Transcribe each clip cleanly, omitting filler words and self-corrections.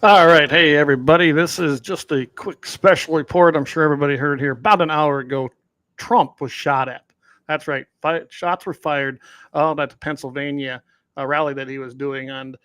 All right. Hey, everybody. This is just a quick special report. I'm sure everybody heard here. About an hour ago, Trump was shot at. That's right. Shots were fired at the Pennsylvania rally that he was doing. And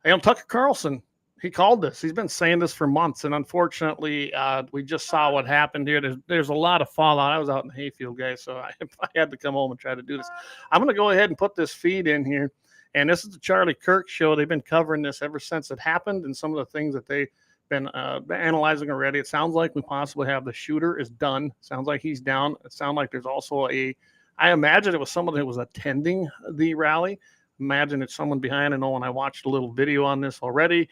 Tucker Carlson, he called this. He's been saying this for months. And unfortunately, we just saw what happened here. There's a lot of fallout. I was out in Hayfield, guys, so I had to come home and try to do this. I'm going to go ahead and put this feed in here. And this is the Charlie Kirk show. They've been covering this ever since it happened, and some of the things that they've been analyzing already. It sounds like we possibly have the shooter is done. Sounds like he's down. It sounds like there's also I imagine it was someone that was attending the rally. Imagine it's someone behind. I know when I watched a little video on this already,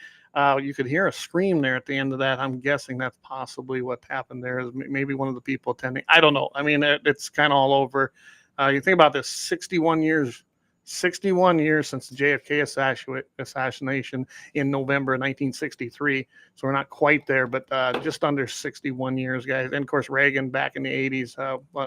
you could hear a scream there at the end of that. I'm guessing that's possibly what happened there. Is maybe one of the people attending. I don't know. I mean, it's kind of all over. You think about this, 61 years since the JFK assassination in November 1963. So we're not quite there, but just under 61 years, guys. And of course, Reagan back in the 80s,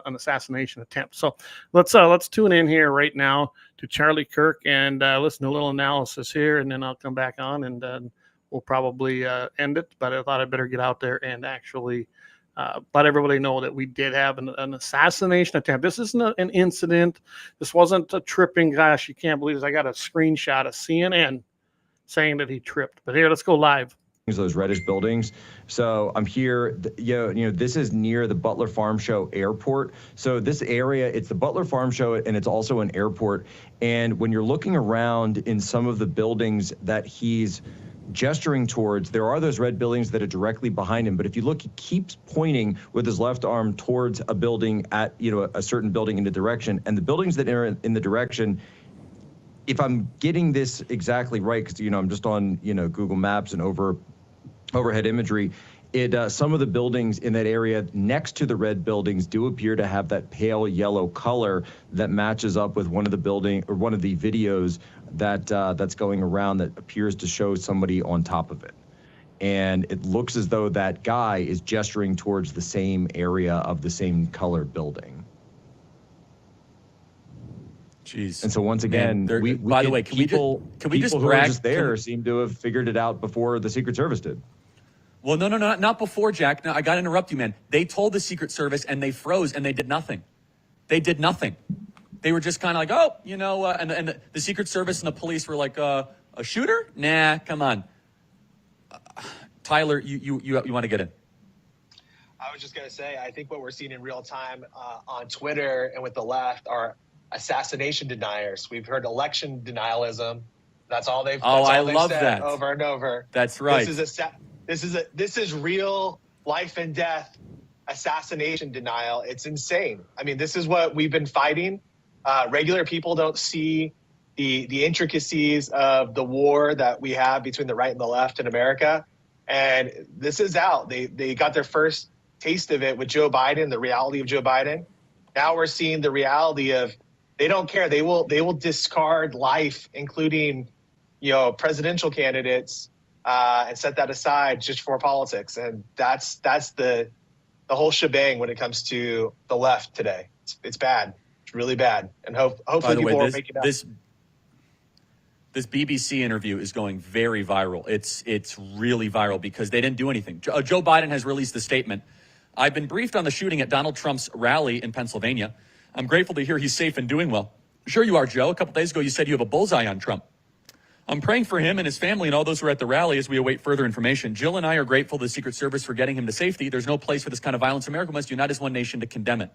an assassination attempt. So let's tune in here right now to Charlie Kirk and listen to a little analysis here, and then I'll come back on and we'll probably end it. But I thought I'd better get out there and actually let everybody know that we did have an assassination attempt. This isn't an incident. This wasn't a tripping. Gosh, you can't believe this. I got a screenshot of CNN saying that he tripped. But here, let's go live. Those reddish buildings. So I'm here, this is near the Butler Farm Show airport. So this area, it's the Butler Farm Show, and it's also an airport. And when you're looking around in some of the buildings that he's gesturing towards, there are those red buildings that are directly behind him. But if you look, he keeps pointing with his left arm towards a building at, a certain building in the direction. And the buildings that are in the direction, if I'm getting this exactly right, because, I'm just on, Google Maps and overhead imagery, some of the buildings in that area next to the red buildings do appear to have that pale yellow color that matches up with one of the videos that's going around that appears to show somebody on top of it. And it looks as though that guy is gesturing towards the same area of the same color building. Jeez. And so once again, by the way, can we just brag? Just there seem to have figured it out before the Secret Service did. Well, no, not before, Jack. No, I got to interrupt you, man. They told the Secret Service and they froze and they did nothing. They did nothing. They were just kind of like, and the Secret Service and the police were like, a shooter? Nah, come on. Tyler, you want to get in? I was just going to say, I think what we're seeing in real time on Twitter and with the left are assassination deniers. We've heard election denialism. That's all they've. I love that over and over. That's right. This is real life and death assassination denial. It's insane. I mean, this is what we've been fighting. Regular people don't see the intricacies of the war that we have between the right and the left in America. And this is out. They got their first taste of it with Joe Biden, the reality of Joe Biden. Now we're seeing the reality of they don't care. They will discard life, including, presidential candidates, and set that aside just for politics. And that's the whole shebang when it comes to the left today. It's bad. It's really bad. And hopefully people will make it up. This BBC interview is going very viral. It's really viral because they didn't do anything. Joe Biden has released a statement. I've been briefed on the shooting at Donald Trump's rally in Pennsylvania. I'm grateful to hear he's safe and doing well. Sure you are, Joe. A couple days ago, you said you have a bullseye on Trump. I'm praying for him and his family and all those who are at the rally as we await further information. Jill and I are grateful to the Secret Service for getting him to safety. There's no place for this kind of violence. America must unite as one nation to condemn it.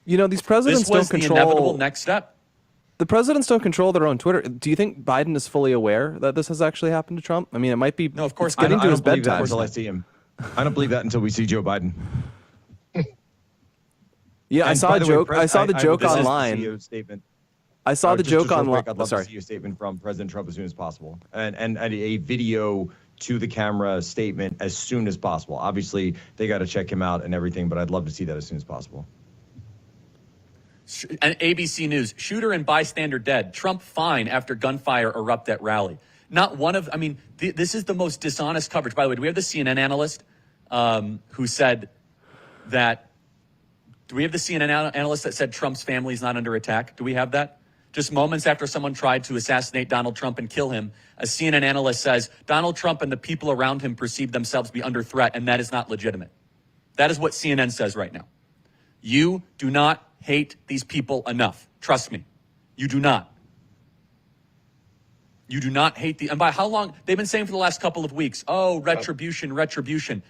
These presidents don't control. The inevitable next step. The presidents don't control their own Twitter. Do you think Biden is fully aware that this has actually happened to Trump? I mean, it might be. No, of course. Getting to his bedtime. bedtime. Until I see him. I don't believe that until we see Joe Biden. Yeah, I saw a joke. I saw the joke online. I saw the joke online. I'd love to see a statement from President Trump as soon as possible, and a video to the camera statement as soon as possible. Obviously, they got to check him out and everything, but I'd love to see that as soon as possible. And ABC News, shooter and bystander dead. Trump fine after gunfire erupt at rally. Not one of, this is the most dishonest coverage. By the way, do we have the CNN analyst who said that, do we have the CNN analyst that said Trump's family is not under attack? Do we have that? Just moments after someone tried to assassinate Donald Trump and kill him, a CNN analyst says Donald Trump and the people around him perceive themselves to be under threat, and that is not legitimate. That is what CNN says right now. You do not hate these people enough. Trust me. You do not. You do not hate and by how long? They've been saying for the last couple of weeks, oh, retribution, retribution.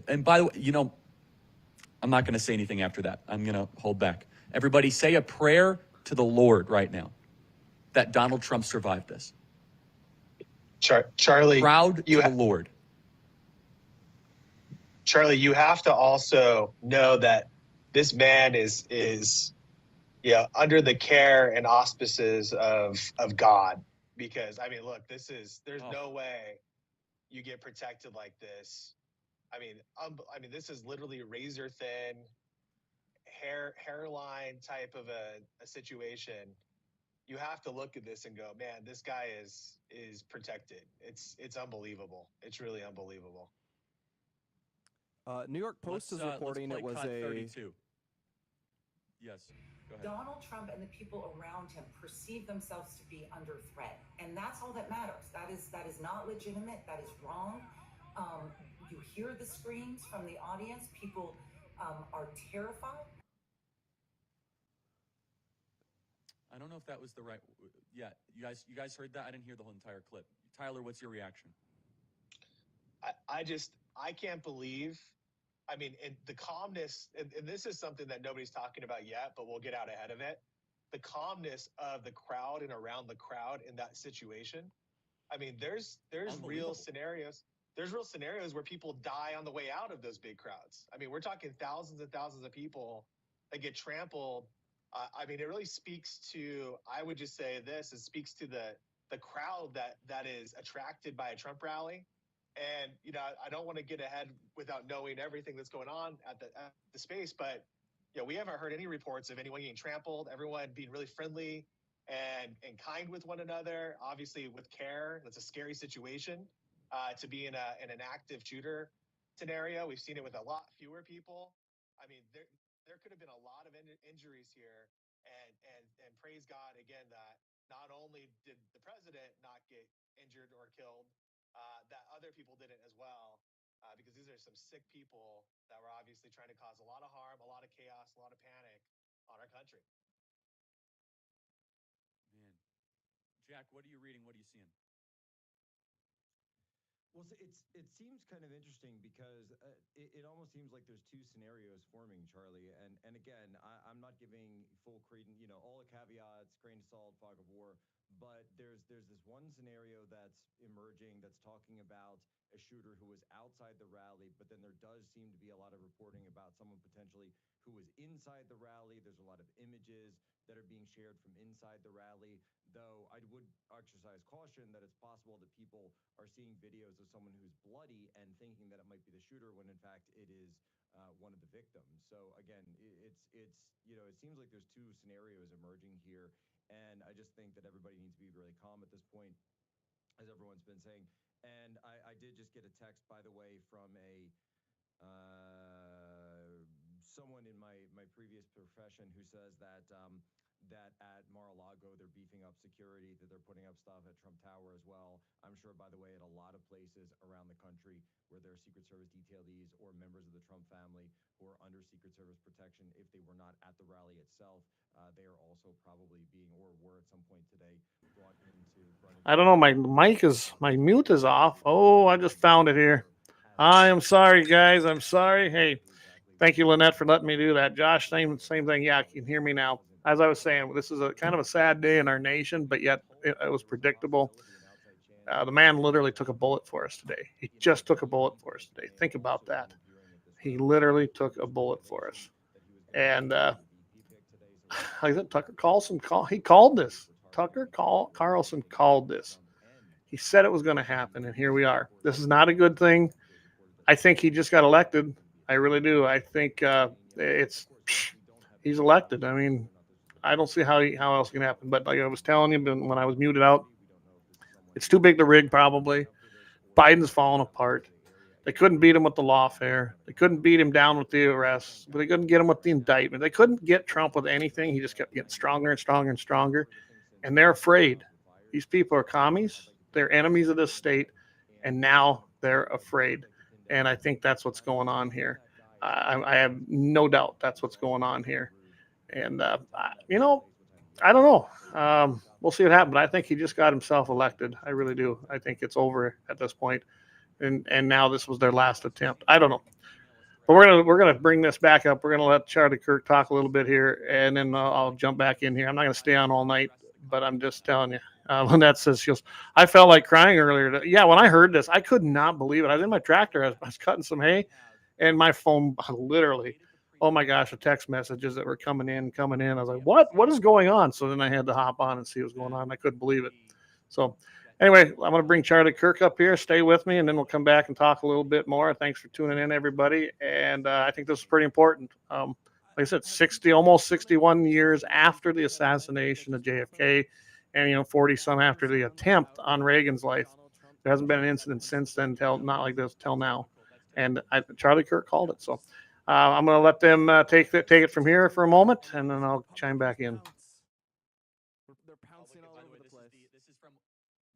And by the way, you know, I'm not going to say anything after that. I'm going to hold back. Everybody say a prayer to the Lord right now that Donald Trump survived this. Charlie, Proud to the Lord. Charlie, you have to also know that this man is under the care and auspices of God. Because I mean, look, there's no way you get protected like this. I mean, this is literally razor thin hairline type of a situation. You have to look at this and go, man, this guy is protected. It's unbelievable. It's really unbelievable. New York Post is reporting it was cut 32. Yes. Go ahead. Donald Trump and the people around him perceive themselves to be under threat, and that's all that matters. That is not legitimate. That is wrong. You hear the screams from the audience. People are terrified. I don't know if that was the right. Yeah, you guys heard that? I didn't hear the whole entire clip. Tyler, what's your reaction? I can't believe. I mean, and the calmness, and this is something that nobody's talking about yet, but we'll get out ahead of it. The calmness of the crowd and around the crowd in that situation. I mean, there's real scenarios. There's real scenarios where people die on the way out of those big crowds. I mean, we're talking thousands and thousands of people that get trampled. I mean, it really speaks to, I would just say this, it speaks to the crowd that is attracted by a Trump rally. And, you know, I don't want to get ahead without knowing everything that's going on at the space, but, you know, we haven't heard any reports of anyone getting trampled, everyone being really friendly and kind with one another, obviously with care. That's a scary situation to be in an active shooter scenario. We've seen it with a lot fewer people. I mean, there could have been a lot of injuries here, and praise God again that not only did the president not get injured or killed, that other people didn't as well, because these are some sick people that were obviously trying to cause a lot of harm, a lot of chaos, a lot of panic on our country. Man, Jack, what are you reading? What are you seeing? Well, it seems kind of interesting because it almost seems like there's two scenarios forming, Charlie. And again, I'm not giving full credence, you know, all the caveats, grain of salt, fog of war. But there's this one scenario that's emerging that's talking about a shooter who was outside the rally, but then there does seem to be a lot of reporting about someone potentially who was inside the rally. There's a lot of images that are being shared from inside the rally, though I would exercise caution that it's possible that people are seeing videos of someone who's bloody and thinking that it might be the shooter when in fact it is one of the victims. So again, it's you know, it seems like there's two scenarios emerging here, and I just think that everybody needs to be really calm at this point, as everyone's been saying. And I did just get a text, by the way, from someone in my previous profession who says that that at Mar-a-Lago they're beefing up security, that they're putting up stuff at Trump Tower as well. I'm sure, by the way, at a lot of places around the country where there are Secret Service detailees or members of the Trump family who are under Secret Service protection, if they were not at the rally itself, they are also probably being, or were at some point today, brought into. I don't know. My mute is off. Oh, I just found it here. I am sorry, guys. I'm sorry. Hey, thank you, Lynette, for letting me do that. Josh, same thing. Yeah, you can hear me now. As I was saying, this is a kind of a sad day in our nation, but yet it was predictable. The man literally took a bullet for us today. He just took a bullet for us today. Think about that. He literally took a bullet for us. And like I said, Tucker Carlson called this. Carlson called this. He said it was going to happen, and here we are. This is not a good thing. I think he just got elected. I really do. I think he's elected. I mean, I don't see how else it can happen. But like I was telling you when I was muted out, it's too big to rig probably. Biden's falling apart. They couldn't beat him with the lawfare. They couldn't beat him down with the arrests, but they couldn't get him with the indictment. They couldn't get Trump with anything. He just kept getting stronger and stronger and stronger. And they're afraid. These people are commies. They're enemies of this state. And now they're afraid. And I think that's what's going on here. I have no doubt that's what's going on here. And, you know, I don't know. We'll see what happens. But I think he just got himself elected. I really do. I think it's over at this point. And now this was their last attempt. I don't know. But we're gonna bring this back up. We're gonna let Charlie Kirk talk a little bit here, and then I'll jump back in here. I'm not gonna stay on all night, but I'm just telling you. Lynette says, she goes, I felt like crying earlier. Yeah, when I heard this, I could not believe it. I was in my tractor. I was cutting some hay, and my phone literally, oh my gosh, the text messages that were coming in. I was like, what is going on? So then I had to hop on and see what was going on. I couldn't believe it. So anyway, I'm going to bring Charlie Kirk up here. Stay with me, and then we'll come back and talk a little bit more. Thanks for tuning in, everybody. And I think this is pretty important. Like I said, almost 61 years after the assassination of JFK, and 40 some after the attempt on Reagan's life. There hasn't been an incident since then, not like this till now. And Charlie Kirk called it. So I'm going to let them take it from here for a moment, and then I'll chime back in. They're pouncing all over the place.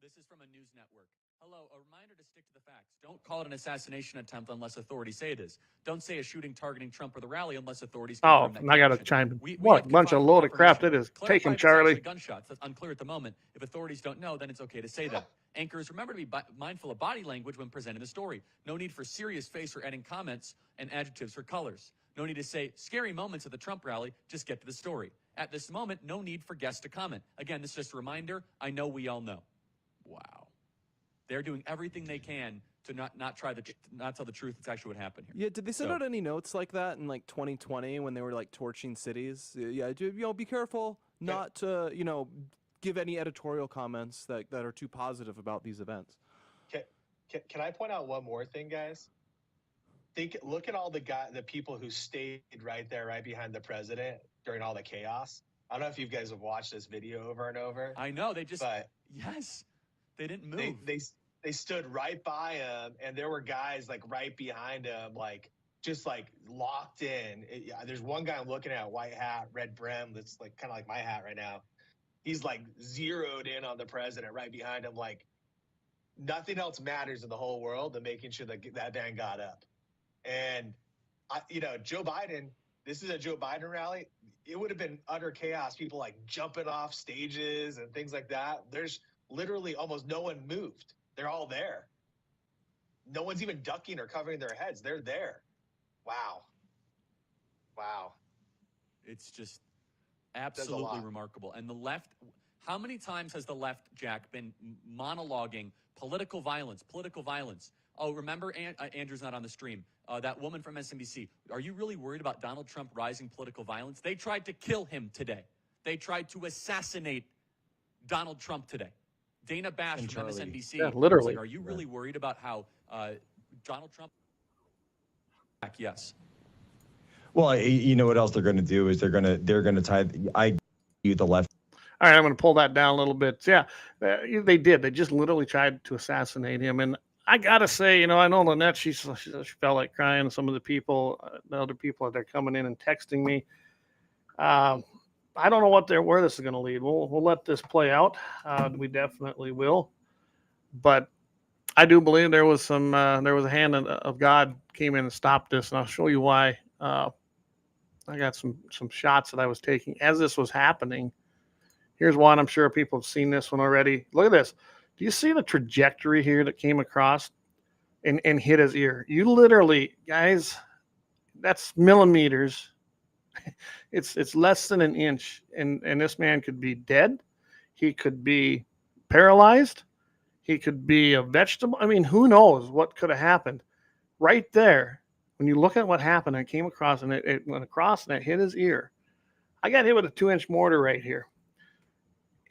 This is from a news network. Hello, a reminder to stick to the facts. Don't call it an assassination attempt unless authorities say it is. Don't say a shooting targeting Trump or the rally unless authorities confirm that. I got to chime in. What a bunch of load of crap that is. Take him, Charlie. Gunshots. That's unclear at the moment. If authorities don't know, then it's okay to say that. Anchors, remember to be mindful of body language when presenting the story. No need for serious face or adding comments and adjectives for colors. No need to say scary moments at the Trump rally. Just get to the story. At this moment, no need for guests to comment. Again, this is just a reminder. I know we all know. Wow. They're doing everything they can to not tell the truth. It's actually what happened here. Yeah, did they send out any notes like that in like 2020 when they were like torching cities? Yeah, be careful not to, give any editorial comments that are too positive about these events. Can I point out one more thing, guys? Look at all the people who stayed right there, right behind the president during all the chaos. I don't know if you guys have watched this video over and over. I know yes, they didn't move. They stood right by him, and there were guys like right behind him, just locked in. There's one guy I'm looking at, white hat, red brim, that's like kind of like my hat right now. He's like zeroed in on the president right behind him, like nothing else matters in the whole world than making sure that man got up. And Joe Biden, this is a Joe Biden rally. It would have been utter chaos. People like jumping off stages and things like that. There's literally almost no one moved. They're all there. No one's even ducking or covering their heads. They're there. Wow. It's just absolutely remarkable. And the left, how many times has the left, Jack, been monologuing political violence? Oh, remember, Andrew's not on the stream. That woman from MSNBC. Are you really worried about Donald Trump rising political violence? They tried to kill him today. They tried to assassinate Donald Trump today. Dana Bash from MSNBC. Yeah, literally. Are you really worried about how Donald Trump? Yes. Well, you know what else they're going to do is they're going to tie the left. All right, I'm going to pull that down a little bit. Yeah, they did. They just literally tried to assassinate him. And I got to say, I know Lynette, she felt like crying. Some of the other people, they're coming in and texting me. I don't know where this is going to lead. We'll let this play out. We definitely will. But I do believe there was a hand of God came in and stopped this, and I'll show you why. I got some shots that I was taking as this was happening. Here's one. I'm sure people have seen this one already. Look at this. Do you see the trajectory here that came across and hit his ear? You literally, guys, that's millimeters. It's less than an inch, and this man could be dead. He could be paralyzed. He could be a vegetable. I mean, who knows what could have happened? Right there, when you look at what happened, it came across, and it went across, and it hit his ear. I got hit with a 2-inch mortar right here.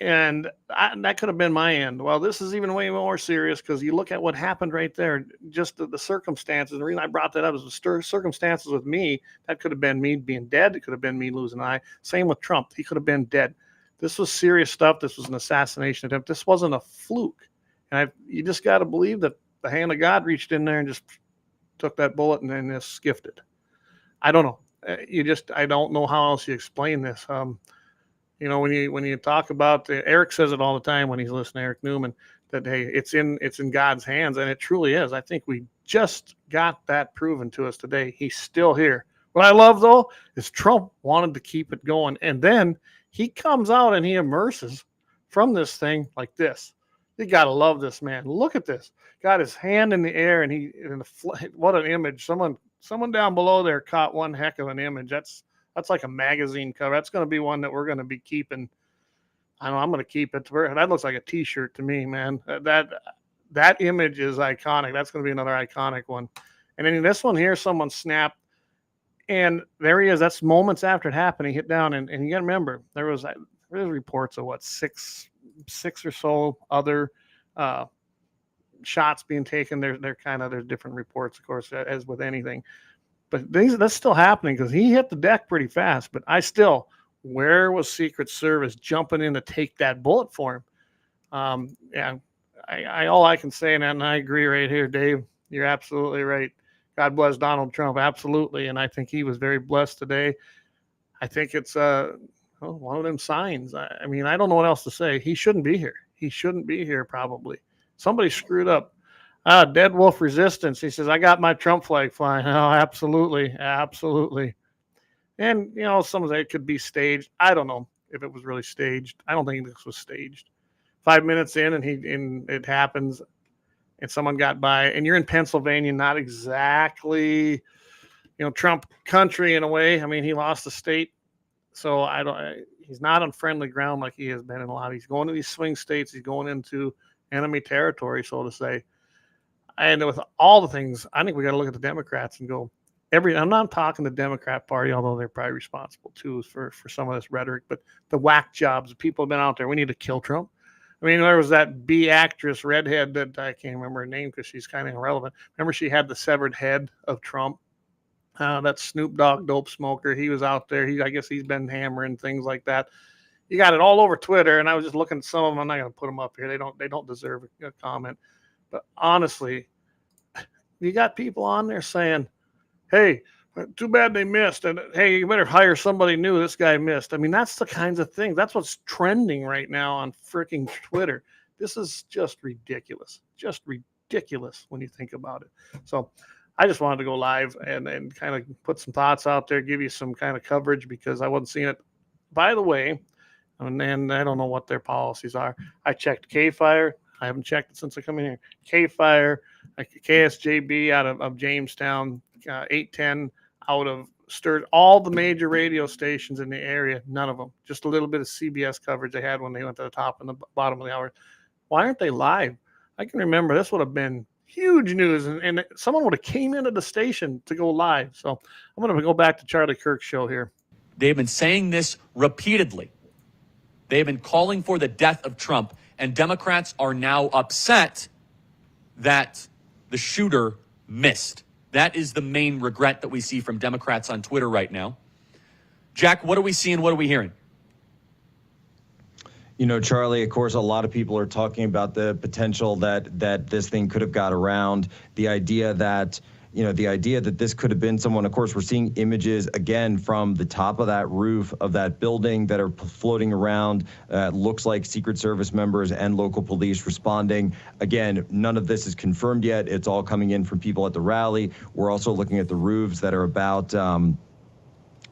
And that could have been my end. Well, this is even way more serious because you look at what happened right there, just the circumstances. The reason I brought that up is the circumstances with me. That could have been me being dead. It could have been me losing an eye. Same with Trump. He could have been dead. This was serious stuff. This was an assassination attempt. This wasn't a fluke. And you just got to believe that the hand of God reached in there and just took that bullet and then just skiffed it. I don't know. I don't know how else you explain this. You know, when you talk about Eric says it all the time when he's listening to Eric Newman, that hey, it's in God's hands, and it truly is. I think we just got that proven to us today. He's still here. What I love though is Trump wanted to keep it going, and then he comes out and he immerses from this thing like this. You gotta love this man. Look at this. Got his hand in the air, and what an image. Someone down below there caught one heck of an image. That's like a magazine cover. That's going to be one that we're going to be keeping. I know I'm going to keep it. That looks like a T-shirt to me, man. That image is iconic. That's going to be another iconic one. And then this one here, someone snapped, and there he is. That's moments after it happened. He hit down, and you got to remember there was reports of what six or so other shots being taken. There's different reports, of course, as with anything. But that's still happening because he hit the deck pretty fast. But where was Secret Service jumping in to take that bullet for him? Yeah, all I can say, and I agree right here, Dave. You're absolutely right. God bless Donald Trump, absolutely, and I think he was very blessed today. I think it's one of them signs. I mean, I don't know what else to say. He shouldn't be here. He shouldn't be here. Probably somebody screwed up. Dead Wolf Resistance. He says, I got my Trump flag flying. Oh, absolutely. Absolutely. And, you know, some of that could be staged. I don't know if it was really staged. I don't think this was staged. 5 minutes in and it happens and someone got by, and you're in Pennsylvania, not exactly, you know, Trump country in a way. I mean, he lost the state. So he's not on friendly ground like he has been in a lot. He's going to these swing states. He's going into enemy territory, so to say. And with all the things, I think we got to look at the Democrats and go, I'm not talking the Democrat Party, although they're probably responsible too for some of this rhetoric, but the whack jobs, the people have been out there. We need to kill Trump. I mean, there was that B actress, redhead, that I can't remember her name because she's kind of irrelevant. Remember, she had the severed head of Trump. That Snoop Dogg dope smoker. He was out there. I guess he's been hammering things like that. You got it all over Twitter, and I was just looking at some of them. I'm not going to put them up here. They don't deserve a comment. But honestly, you got people on there saying, hey, too bad they missed. And hey, you better hire somebody new. This guy missed. I mean, that's the kinds of things. That's what's trending right now on freaking Twitter. This is just ridiculous. Just ridiculous when you think about it. So I just wanted to go live and kind of put some thoughts out there, give you some kind of coverage because I wasn't seeing it. By the way, and I don't know what their policies are. I checked KFYR. I haven't checked it since I come in here. KFYR, KSJB out of Jamestown, 810 out of Sturgis, all the major radio stations in the area, none of them. Just a little bit of CBS coverage they had when they went to the top and the bottom of the hour. Why aren't they live? I can remember this would have been huge news, and someone would have came into the station to go live. So I'm going to go back to Charlie Kirk's show here. They've been saying this repeatedly. They've been calling for the death of Trump, and Democrats are now upset that the shooter missed. That is the main regret that we see from Democrats on Twitter right now. Jack, what are we seeing? What are we hearing? You know, Charlie, of course, a lot of people are talking about the potential that this thing could have got around. The idea that this could have been someone. Of course, we're seeing images again from the top of that roof of that building that are floating around. Looks like Secret Service members and local police responding. Again, none of this is confirmed yet. It's all coming in from people at the rally. We're also looking at the roofs that are about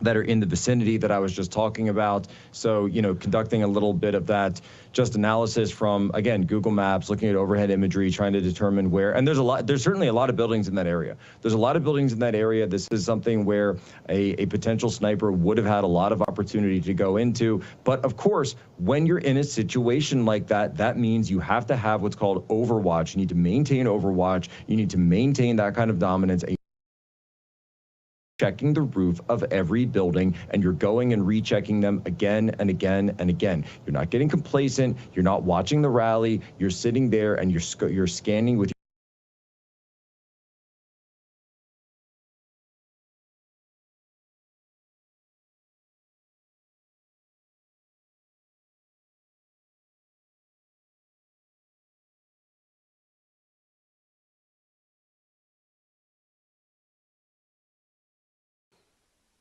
that are in the vicinity that I was just talking about. So, you know, conducting a little bit of that just analysis from, again, Google Maps, looking at overhead imagery, trying to determine where, and there's certainly a lot of buildings in that area. There's a lot of buildings in that area. This is something where a potential sniper would have had a lot of opportunity to go into. But of course, when you're in a situation like that, that means you have to have what's called overwatch. You need to maintain overwatch. You need to maintain that kind of dominance. Checking the roof of every building, and you're going and rechecking them again and again and again. You're not getting complacent. You're not watching the rally. You're sitting there and you're scanning with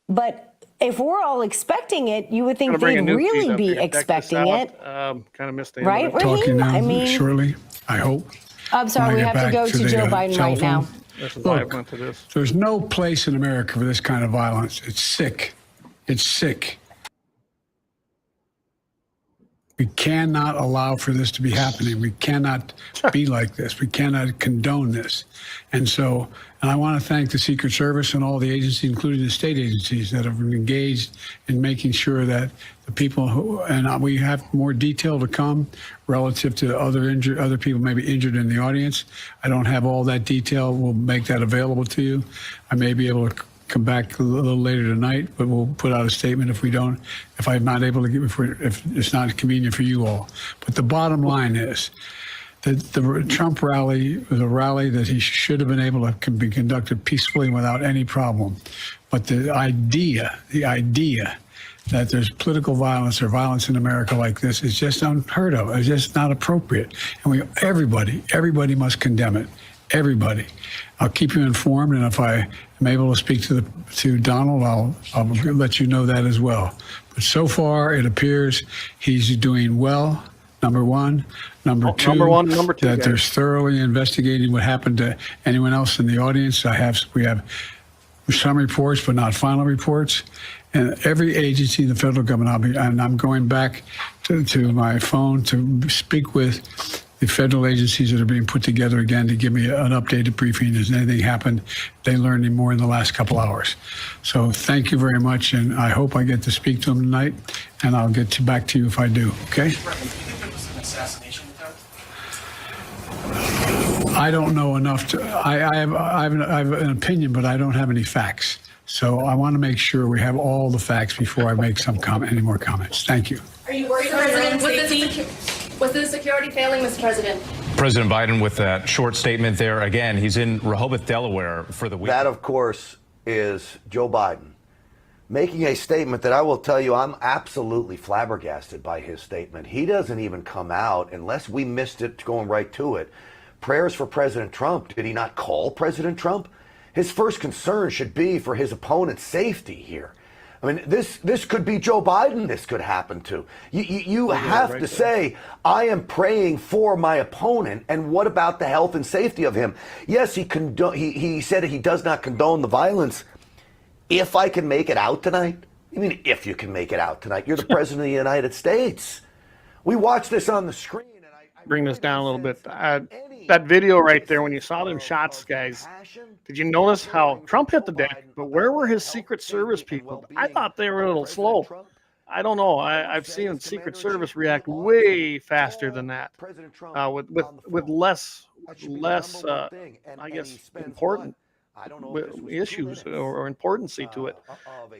But if we're all expecting it, you would think Gonna bring a they'd new really feed up be here. Check this expecting out. it. Kind of missed the Right, end of it. Raheem? Talking now, I mean, Shirley, I hope. I'm sorry, when we I have get to back go to the, Joe Biden right telephone. now. This is why I Look, went to this. there's no place in America for this kind of violence. It's sick. It's sick. We cannot allow for this to be happening. We cannot be like this. We cannot condone this. And I want to thank the Secret Service and all the agencies, including the state agencies, that have engaged in making sure that the people who, and we have more detail to come relative to other people maybe injured in the audience. I don't have all that detail. We'll make that available to you. I may be able to come back a little later tonight, but we'll put out a statement if I'm not able to if it's not convenient for you all. But the bottom line is that the Trump rally was a rally that he should have been able to be conducted peacefully without any problem. But the idea that there's political violence or violence in America like this is just unheard of. It's just not appropriate. And everybody must condemn it. Everybody. I'll keep you informed, and if I am able to speak to Donald, I'll let you know that as well. But so far, it appears he's doing well. Number one. Number two, number two, that guys. there's thoroughly investigating what happened to anyone else in the audience. We have some reports, but not final reports. And every agency in the federal government, I'm going back to my phone to speak with the federal agencies that are being put together again to give me an updated briefing. Has anything happened? They learned any more in the last couple hours. So thank you very much, and I hope I get to speak to them tonight, and I'll get back to you if I do, okay? I don't know enough I have an opinion, but I don't have any facts. So I want to make sure we have all the facts before I make any more comments. Thank you. Are you worried, President, with the security failing, Mr. President? President Biden with that short statement there. Again, he's in Rehoboth, Delaware for the week. That, of course, is Joe Biden making a statement that I will tell you I'm absolutely flabbergasted by his statement. He doesn't even come out, unless we missed it going right to it. Prayers for President Trump. Did he not call President Trump? His first concern should be for his opponent's safety here. I mean, this could be Joe Biden this could happen to. You have to say, I am praying for my opponent, and what about the health and safety of him? Yes, he said he does not condone the violence. If I can make it out tonight, I mean, if you can make it out tonight, you're the President of the United States. We watched this on the screen. And I Bring this down a little bit. That video right there, when you saw them shots, guys, did you notice how Trump hit the deck, but where were his Secret Service people? I thought they were a little slow. I don't know. I've seen Secret Service react way faster than that, with less, I guess, important issues or importancy to it,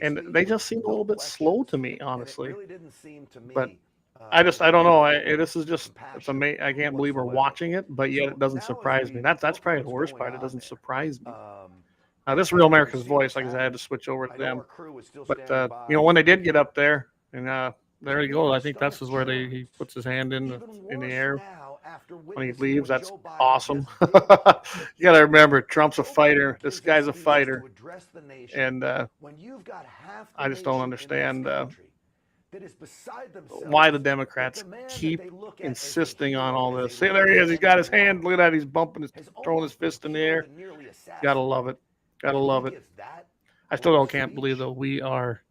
and they just seemed a little bit slow to me, honestly. But I don't know. This is just, it's amazing. I can't believe we're watching it, but yet it doesn't surprise me. That's probably the worst part. It doesn't surprise me. This is Real America's Voice. Like I said, I had to switch over to them. But when they did get up there, and there he goes. I think that's where he puts his hand in the air when he leaves. That's awesome. You got to remember, Trump's a fighter. This guy's a fighter, and I just don't understand why the Democrats keep insisting on all this. See, there he is. He's got his hand. Look at that. He's throwing his fist in the air. Gotta love it. Gotta love it. I still can't believe, though, we are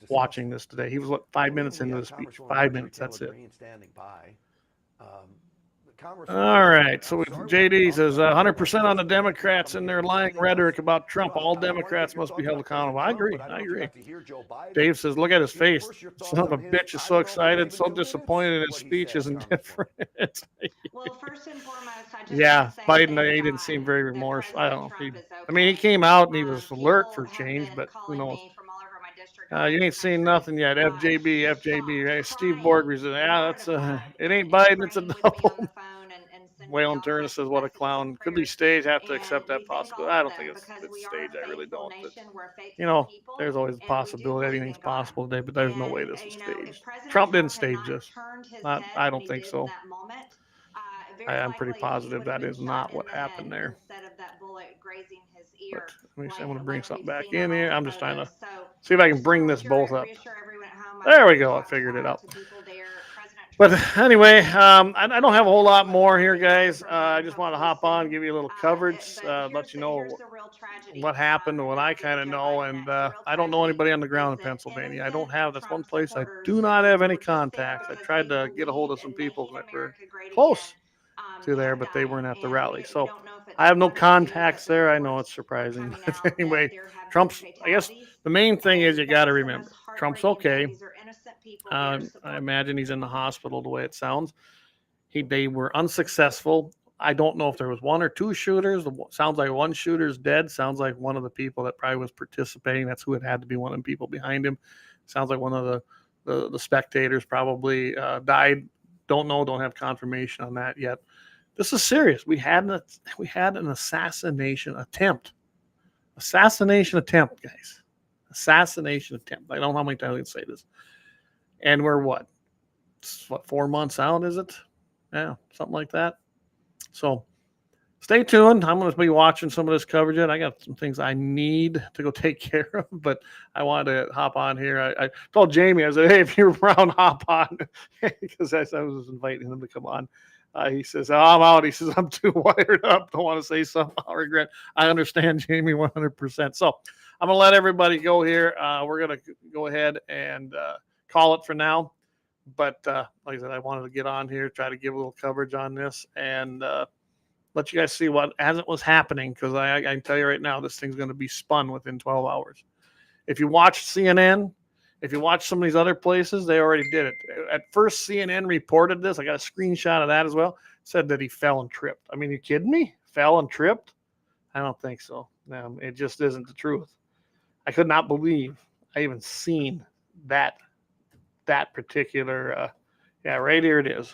watching this today. He was 5 minutes into the speech. 5 minutes. That's it. All right. So JD says 100% on the Democrats and their lying rhetoric about Trump. All Democrats must be held accountable. I agree. Dave says, look at his face. Son of a bitch is so excited, so disappointed in his speech is indifferent. Well, first and foremost, I just yeah, want to say Biden, that, he didn't seem very remorseful. I don't know. Trump is I mean, he came out and he was alert for change, but who knows? You ain't seen nothing yet. FJB. Hey, Steve Borgry says, that's it ain't Biden, it's a double. Waylon Turner says, what a clown. Could be staged, have to accept that possibility. I don't think it's staged. I really don't. But, there's always a possibility. Anything's possible today, but there's no way this is staged. Trump didn't stage this. I don't think so. I'm pretty positive that is not what happened there. But I'm going to bring something back in here. I'm just trying to See if I can bring this both up. There we go. I figured it out. But anyway, I don't have a whole lot more here, guys. I just want to hop on, give you a little coverage, let you know what happened, what I kind of know. And I don't know anybody on the ground in Pennsylvania. I don't have, that's one place I do not have any contacts. I tried to get a hold of some people that were close to there, but they weren't at the rally. So I have no contacts there. I know it's surprising. But anyway, Trump's, I guess the main thing is you got to remember, Trump's okay. I imagine he's in the hospital the way it sounds. They were unsuccessful. I don't know if there was one or two shooters. Sounds like one shooter's dead. Sounds like one of the people that probably was participating. That's who it had to be, one of the people behind him. Sounds like one of the spectators probably died. Don't know. Don't have confirmation on that yet. This is serious. We had an assassination attempt. Assassination attempt, guys. Assassination attempt. I don't know how many times I can say this. And we're what 4 months out, is it? Yeah, something like that. So stay tuned. I'm going to be watching some of this coverage. I got some things I need to go take care of, but I wanted to hop on here. I told Jamie, I said, hey, if you're around, hop on, because I was inviting him to come on. He says, oh, I'm out. He says, I'm too wired up. Don't want to say something I'll regret. I understand, Jamie, 100%. So I'm going to let everybody go here. We're going to go ahead and call it for now. But like I said, I wanted to get on here, try to give a little coverage on this, and let you guys see what, as it was happening, because I can tell you right now, this thing's going to be spun within 12 hours. If you watch CNN, if you watch some of these other places, they already did it. At first, CNN reported this. I got a screenshot of that as well. Said that he fell and tripped. I mean, you kidding me? Fell and tripped? I don't think so. It just isn't the truth. I could not believe I even seen that particular, right here it is.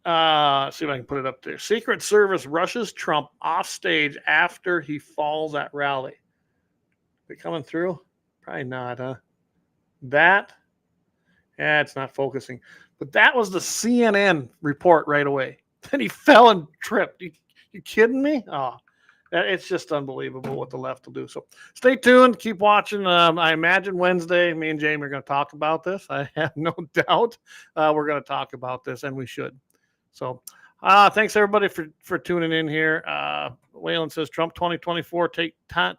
See if I can put it up there. Secret Service rushes Trump off stage after he falls at rally. Are they coming through? Probably not, huh? It's not focusing. But that was the CNN report right away. Then he fell and tripped. You kidding me? Oh, it's just unbelievable what the left will do. So stay tuned. Keep watching. I imagine Wednesday, me and Jamie are going to talk about this. I have no doubt we're going to talk about this, and we should. So thanks, everybody, for tuning in here. Waylon says, Trump 2024, take time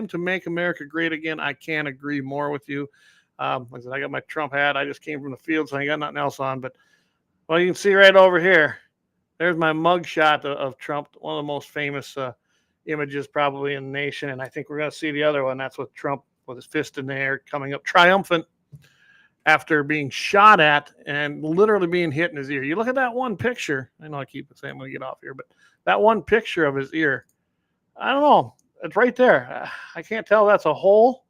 to make America great again. I can't agree more with you. Like I said, I got my Trump hat. I just came from the field, so I ain't got nothing else on. But, well, you can see right over here, there's my mug shot of Trump, one of the most famous images probably in the nation. And I think we're going to see the other one. That's with Trump with his fist in the air, coming up triumphant after being shot at and literally being hit in his ear. You look at that one picture. I know I keep saying I'm going to get off here, but that one picture of his ear, I don't know. It's right there. I can't tell if that's a hole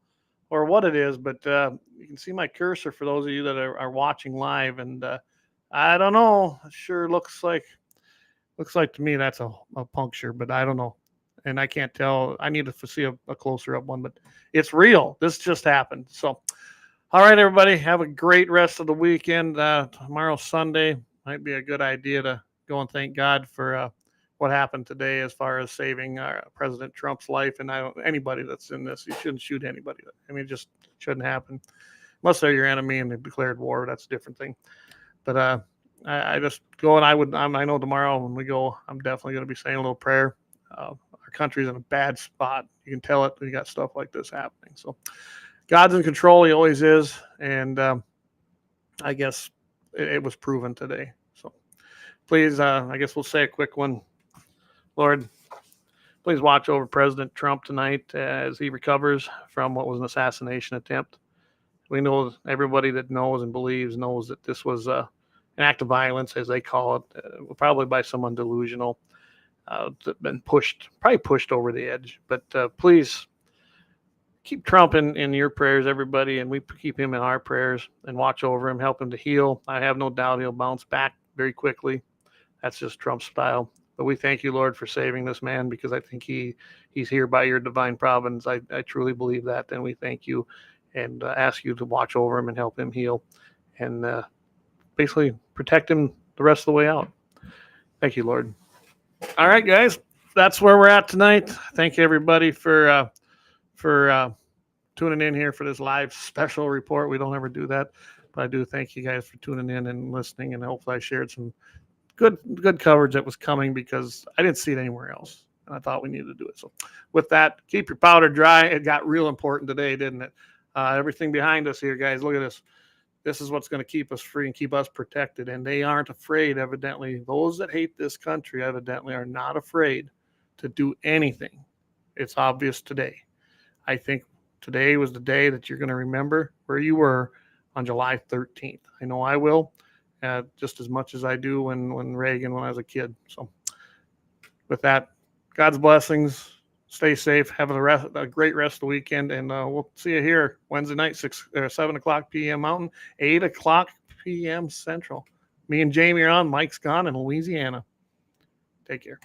or what it is, but you can see my cursor for those of you that are watching live. And I don't know. It sure looks like to me that's a puncture, but I don't know. And I can't tell. I need to see a closer up one, but it's real. This just happened. So, all right, everybody, have a great rest of the weekend. Tomorrow, Sunday, might be a good idea to go and thank God for what happened today as far as saving President Trump's life. And anybody that's in this, you shouldn't shoot anybody. I mean, it just shouldn't happen. Unless they're your enemy and they've declared war, that's a different thing. But I just go, and I know tomorrow when we go, I'm definitely going to be saying a little prayer. Our country's in a bad spot. You can tell it when you got stuff like this happening. So God's in control. He always is. And I guess it was proven today. So please, I guess we'll say a quick one. Lord, please watch over President Trump tonight as he recovers from what was an assassination attempt. We know, everybody that knows and believes knows that this was an act of violence, as they call it, probably by someone delusional. Been probably pushed over the edge. But please keep Trump in your prayers, everybody, and we keep him in our prayers and watch over him, help him to heal. I have no doubt he'll bounce back very quickly. That's just Trump's style. But we thank you, Lord, for saving this man, because I think he's here by your divine providence. I truly believe that. And we thank you and ask you to watch over him and help him heal and basically protect him the rest of the way out. Thank you, Lord. All right, guys, that's where we're at tonight. Thank you, everybody, for for tuning in here for this live special report. We don't ever do that, but I do thank you guys for tuning in and listening, and hopefully I shared some good coverage that was coming because I didn't see it anywhere else, and I thought we needed to do it. So with that, keep your powder dry. It got real important today, didn't it? Everything behind us here, guys, look at this. This is what's going to keep us free and keep us protected, and they aren't afraid, evidently. Those that hate this country, evidently, are not afraid to do anything. It's obvious today. I think today was the day that you're going to remember where you were on July 13th. I know I will, just as much as I do when Reagan, when I was a kid. So with that, God's blessings. Stay safe. Have a great rest of the weekend, and we'll see you here Wednesday night, 7 o'clock p.m. Mountain, 8 o'clock p.m. Central. Me and Jamie are on. Mike's gone in Louisiana. Take care.